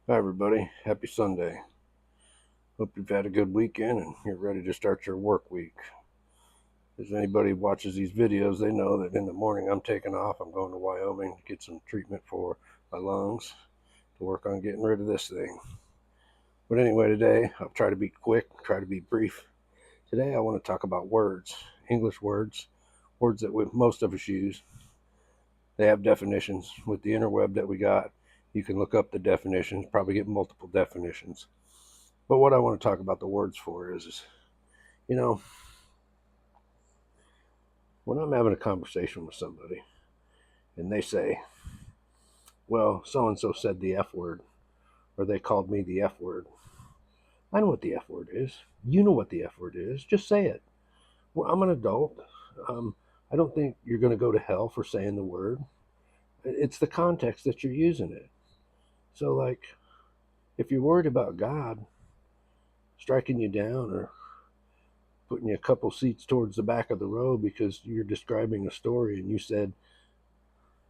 Hi, everybody. Happy Sunday. Hope you've had a good weekend and you're ready to start your work week. As anybody watches these videos, they know that in the morning I'm taking off. I'm going to Wyoming to get some treatment for my lungs to work on getting rid of this thing. But anyway, today I'll try to be quick, try to be brief. Today I want to talk about words, English words, words that most of us use. They have definitions. With the interweb that we got, you can look up the definitions, probably get multiple definitions. But what I want to talk about the words for is you know, when I'm having a conversation with somebody and they say, well, so and so said the F word, or they called me the F word, I know what the F word is. You know what the F word is. Just say it. Well, I'm an adult. Um, I don't think you're going to go to hell for saying the word. It's the context that you're using it. So, like, if you're worried about God striking you down or putting you a couple seats towards the back of the row because you're describing a story and you said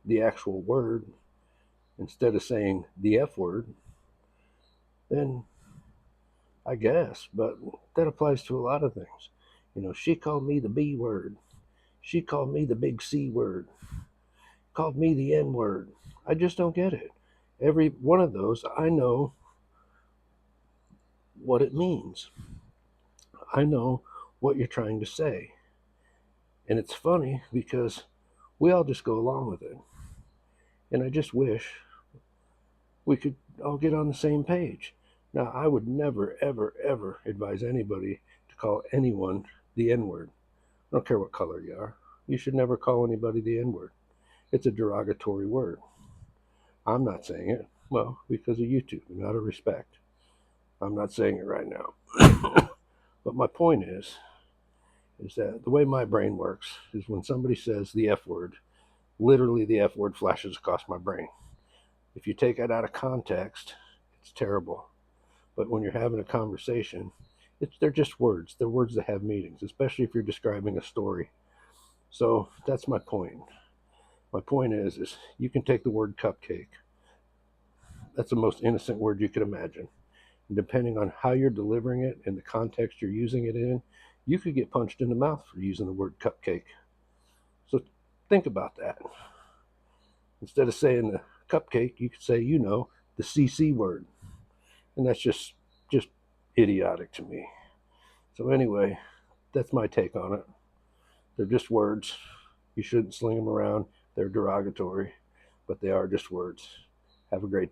the actual word instead of saying the F word, then I guess, but that applies to a lot of things. She called me the B word. She called me the big C word. Called me the N word. I just don't get it. Every one of those, I know what it means. I know what you're trying to say. And it's funny because we all just go along with it. And I just wish we could all get on the same page. Now, I would never, ever, ever advise anybody to call anyone the N word. I don't care what color you are. You should never call anybody the N word. It's a derogatory word. I'm not saying it, well, because of YouTube and out of respect. I'm not saying it right now. But my point is that the way my brain works is when somebody says the F word, literally the F word flashes across my brain. If you take it out of context, it's terrible. But when you're having a conversation, they're just words. They're words that have meanings, especially if you're describing a story. So that's my point. My point is you can take the word cupcake. That's the most innocent word you could imagine. And depending on how you're delivering it and the context you're using it in, you could get punched in the mouth for using the word cupcake. So think about that. Instead of saying the cupcake, you could say, the CC word. And that's just idiotic to me. So anyway, that's my take on it. They're just words. You shouldn't sling them around. They're derogatory, but they are just words. Have a great day.